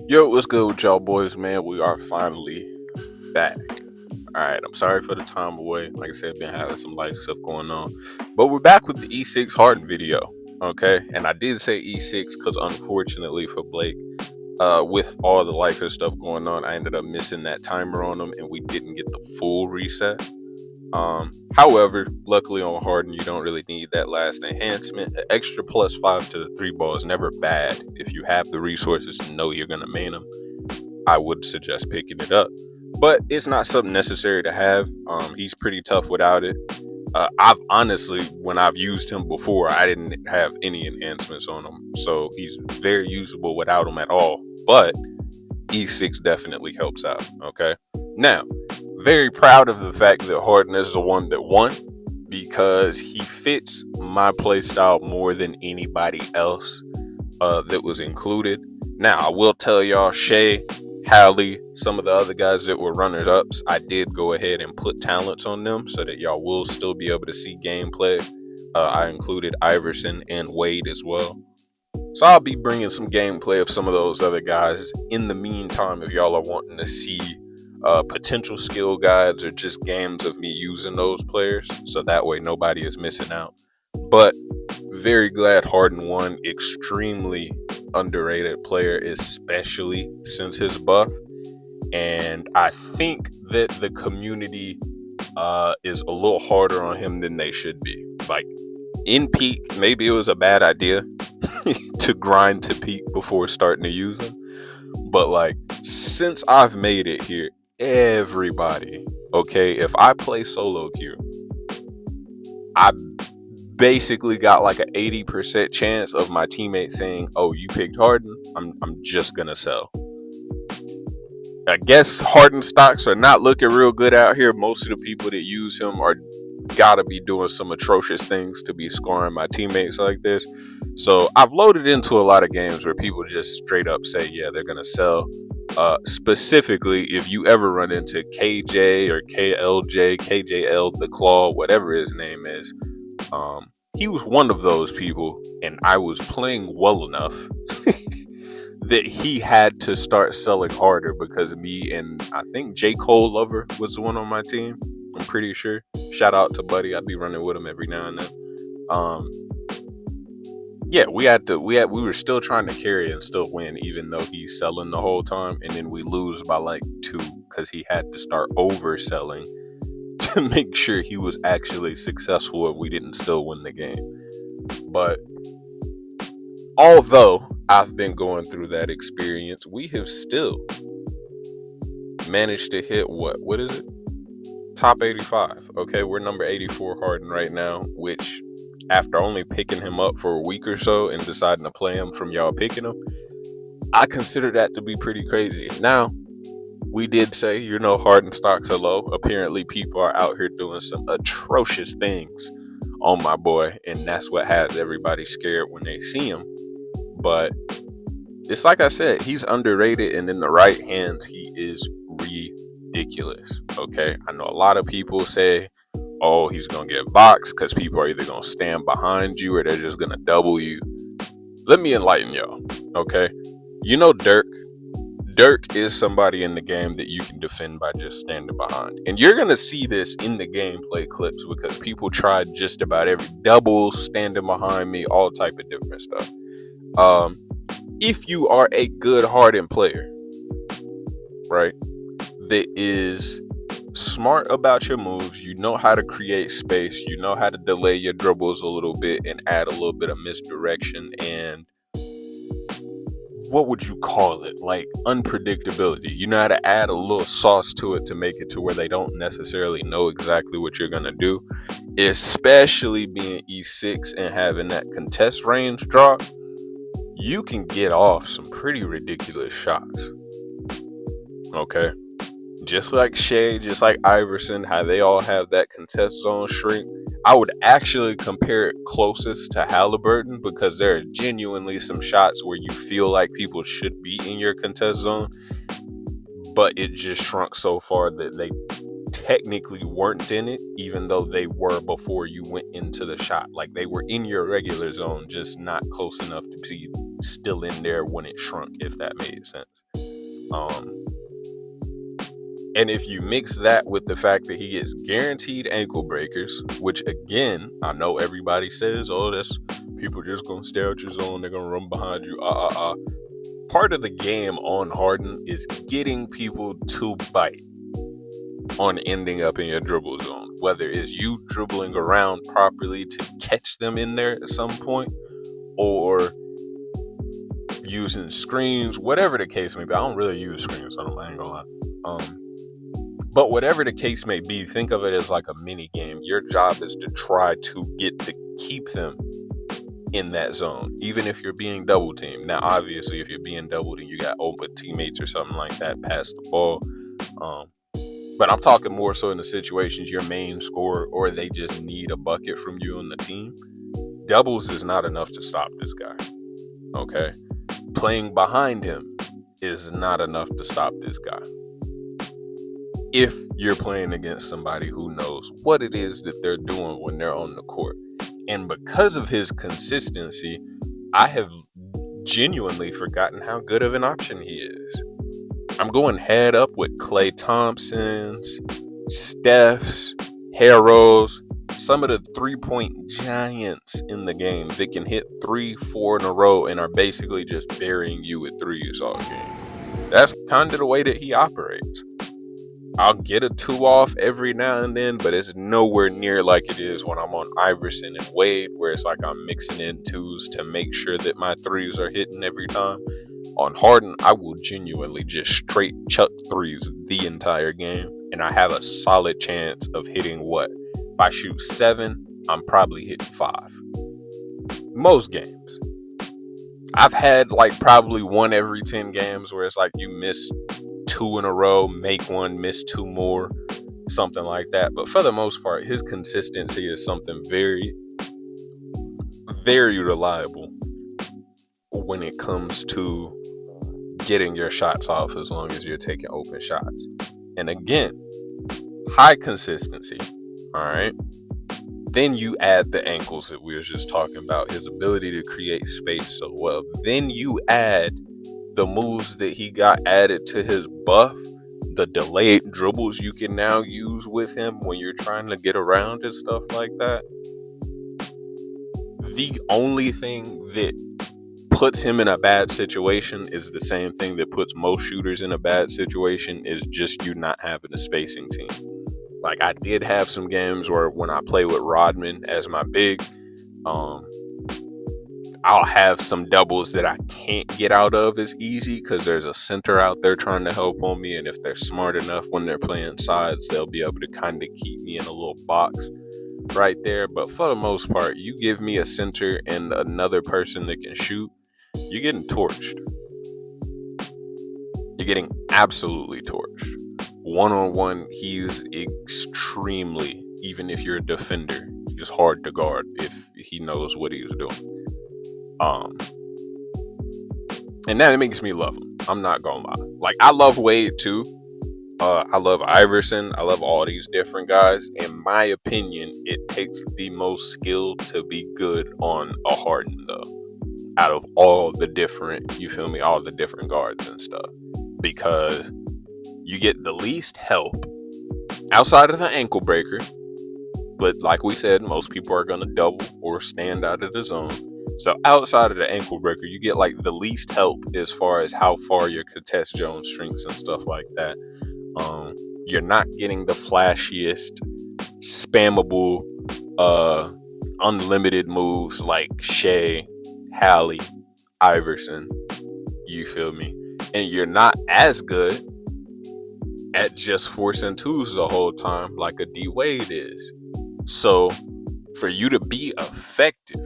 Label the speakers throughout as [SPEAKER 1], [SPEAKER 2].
[SPEAKER 1] Yo, what's good with y'all boys, man? We are finally back. Alright, I'm sorry for the time away. Like I said, been having some life stuff going on. But we're back with the E6 Harden video. Okay. And I did say E6 because unfortunately for Blake, with all the life and stuff going on, I ended up missing that timer on him and we didn't get the full reset. However, luckily on Harden, you don't really need that last enhancement. An extra +5 to the three ball is never bad. If you have the resources to know you're gonna main him, I would suggest picking it up. But it's not something necessary to have. He's pretty tough without it. I've honestly, when I've used him before, I didn't have any enhancements on him, so he's very usable without him at all. But E6 definitely helps out. Okay, now very proud of the fact that Harden is the one that won because he fits my playstyle more than anybody else that was included. Now, I will tell y'all, Shay, Hallie, some of the other guys that were runners ups, I did go ahead and put talents on them so that y'all will still be able to see gameplay. I included Iverson and Wade as well. So I'll be bringing some gameplay of some of those other guys. In the meantime, if y'all are wanting to see potential skill guides or just games of me using those players, so that way nobody is missing out. But very glad Harden won. Extremely underrated player, especially since his buff. And I think that the community is a little harder on him than they should be. Like in peak, maybe it was a bad idea to grind to peak before starting to use him. But like since I've made it here, everybody, okay, if I play solo queue, I basically got like an 80% chance of my teammates saying, "Oh, you picked Harden. I'm just gonna sell." I guess Harden stocks are not looking real good out here. Most of the people that use him are gotta be doing some atrocious things to be scoring my teammates like this. So I've loaded into a lot of games where people just straight up say, yeah, they're gonna sell. Specifically, if you ever run into KJ or KLJ, KJL, the Claw, whatever his name is, he was one of those people, and I was playing well enough that he had to start selling harder because me and I think J. Cole Lover was the one on my team. I'm pretty sure. Shout out to Buddy. I'd be running with him every now and then. Um, yeah, we were still trying to carry and still win, even though he's selling the whole time, and then we lose by like 2 because he had to start overselling to make sure he was actually successful and we didn't still win the game. But although I've been going through that experience, we have still managed to hit what is it? Top 85. Okay, we're number 84 Harden right now, which after only picking him up for a week or so and deciding to play him from y'all picking him, I consider that to be pretty crazy. Now, we did say, Harden stocks are low. Apparently, people are out here doing some atrocious things on my boy, and that's what has everybody scared when they see him. But it's like I said, he's underrated, and in the right hands, he is ridiculous. Okay, I know a lot of people say, "Oh, he's gonna get boxed because people are either gonna stand behind you or they're just gonna double you." Let me enlighten y'all. Okay, you know Dirk. Dirk is somebody in the game that you can defend by just standing behind. And you're going to see this in the gameplay clips because people tried just about every double, standing behind me, all type of different stuff. If you are a good Harden player, right, that is smart about your moves, you know how to create space, you know how to delay your dribbles a little bit and add a little bit of misdirection and what would you call it? Like unpredictability. You know how to add a little sauce to it to make it to where they don't necessarily know exactly what you're gonna do. Especially being E6 and having that contest range drop, you can get off some pretty ridiculous shots. Okay. Just like Shea, just like Iverson, how they all have that contest zone shrink. I would actually compare it closest to Halliburton because there are genuinely some shots where you feel like people should be in your contest zone, but it just shrunk so far that they technically weren't in it, even though they were before you went into the shot. Like they were in your regular zone, just not close enough to be still in there when it shrunk, if that made sense. And if you mix that with the fact that he gets guaranteed ankle breakers, which again, I know everybody says, oh, that's people just gonna stare at your zone, they're gonna run behind you. Part of the game on Harden is getting people to bite on ending up in your dribble zone, whether it's you dribbling around properly to catch them in there at some point, or using screens, whatever the case may be. I don't really use screens, so I ain't gonna lie. But whatever the case may be, think of it as like a mini game. Your job is to try to get to keep them in that zone, even if you're being double teamed. Now, obviously, if you're being doubled and you got open teammates or something like that, pass the ball. But I'm talking more so in the situations your main scorer or they just need a bucket from you on the team. Doubles is not enough to stop this guy. Okay? Playing behind him is not enough to stop this guy. If you're playing against somebody who knows what it is that they're doing when they're on the court. And because of his consistency, I have genuinely forgotten how good of an option he is. I'm going head up with Klay Thompson's, Steph's, Harrell's, some of the three-point giants in the game that can hit 3-4 in a row and are basically just burying you with threes all game. That's kind of the way that he operates. I'll get a 2 off every now and then, but it's nowhere near like it is when I'm on Iverson and Wade, where it's like I'm mixing in 2s to make sure that my 3s are hitting every time. On Harden, I will genuinely just straight chuck 3s the entire game, and I have a solid chance of hitting what? If I shoot 7, I'm probably hitting 5. Most games. I've had like probably 1 every 10 games where it's like you miss 2 in a row, make 1, miss 2 more, something like that. But for the most part, his consistency is something very, very reliable when it comes to getting your shots off, as long as you're taking open shots. And again, high consistency. All right. Then you add the ankles that we were just talking about, his ability to create space so well. Then you add the moves that he got added to his buff, the delayed dribbles you can now use with him when you're trying to get around and stuff like that. The only thing that puts him in a bad situation is the same thing that puts most shooters in a bad situation, is just you not having a spacing team. Like, I did have some games where when I play with Rodman as my big, I'll have some doubles that I can't get out of as easy because there's a center out there trying to help on me, and if they're smart enough when they're playing sides, they'll be able to kind of keep me in a little box right there. But for the most part, you give me a center and another person that can shoot, you're getting torched. You're getting absolutely torched. One-on-one, he's extremely, even if you're a defender, he's hard to guard if he knows what he's doing. And that makes me love him. I'm not gonna lie. Like, I love Wade too. I love Iverson. I love all these different guys. In my opinion, it takes the most skill to be good on a Harden, though. Out of all the different, you feel me, all the different guards and stuff. Because you get the least help outside of the ankle breaker. But like we said, most people are going to double or stand out of the zone. So outside of the ankle breaker, you get like the least help as far as how far your contest zone shrinks and stuff like that. You're not getting the flashiest, spammable, unlimited moves like Shea, Hallie, Iverson. You feel me? And you're not as good at just forcing 2s the whole time like a D Wade is. So for you to be effective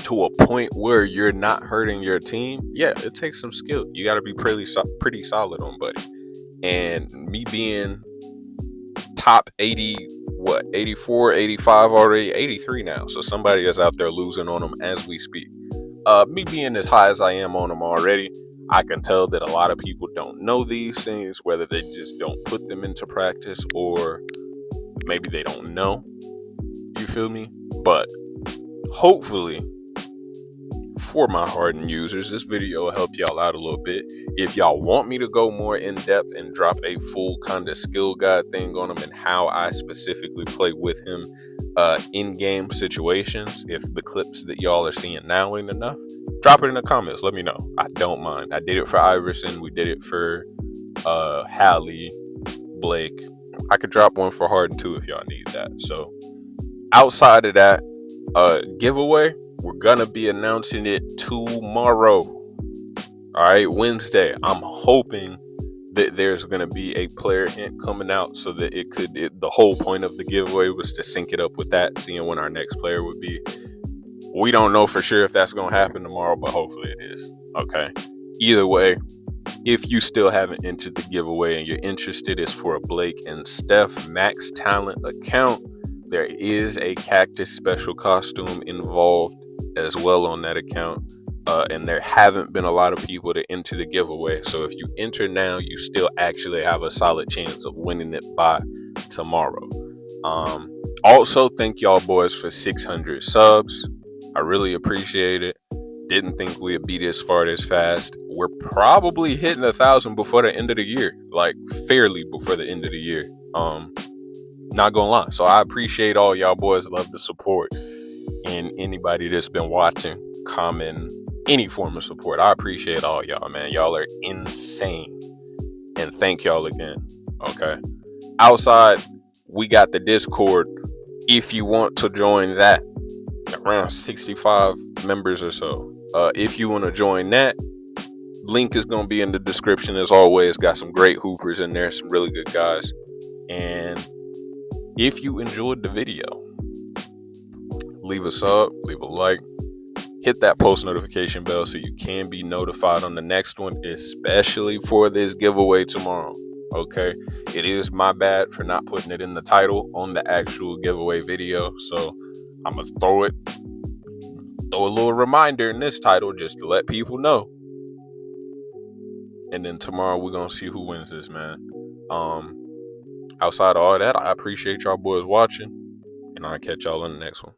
[SPEAKER 1] to a point where you're not hurting your team, yeah, it takes some skill. You got to be pretty solid on buddy. And me being top 80, 84, 85 already, 83 now. So somebody is out there losing on them as we speak. Me being as high as I am on them already, I can tell that a lot of people don't know these things, whether they just don't put them into practice or maybe they don't know. You feel me? But hopefully for my Harden users. This video will help y'all out a little bit. If y'all want me to go more in depth and drop a full kind of skill guide thing on him and how I specifically play with him in game situations, if the clips that y'all are seeing now ain't enough, drop it in the comments. Let me know. I don't mind. I did it for Iverson. We did it for Hallie, Blake. I could drop one for Harden too if y'all need that. So outside of that giveaway, we're gonna be announcing it tomorrow. All right, Wednesday. I'm hoping that there's gonna be a player hint coming out so that the whole point of the giveaway was to sync it up with that, seeing when our next player would be. We don't know for sure if that's gonna happen tomorrow, but hopefully it is. Okay. Either way, if you still haven't entered the giveaway and you're interested, it's for a Blake and Steph Max Talent account. There is a Cactus special costume involved as well on that account. And there haven't been a lot of people to enter the giveaway. So if you enter now, you still actually have a solid chance of winning it by tomorrow. Also, thank y'all boys for 600 subs. I really appreciate it. Didn't think we'd be this far this fast. We're probably hitting 1,000 before the end of the year, like fairly before the end of the year. Not gonna lie. So I appreciate all y'all boys. Love the support, and anybody that's been watching, comment, any form of support. I appreciate all y'all, man. Y'all are insane, and thank y'all again. Okay. Outside, we got the Discord. If you want to join that, around 65 members or so. If you want to join that, link is going to be in the description as always. Got some great hoopers in there, some really good guys. And if you enjoyed the video, leave a sub, leave a like, hit that post notification bell so you can be notified on the next one, especially for this giveaway tomorrow. Okay, it is my bad for not putting it in the title on the actual giveaway video, so I'm gonna throw a little reminder in this title just to let people know. And then tomorrow we're gonna see who wins this, man. Outside of all that, I appreciate y'all boys watching, and I'll catch y'all in the next one.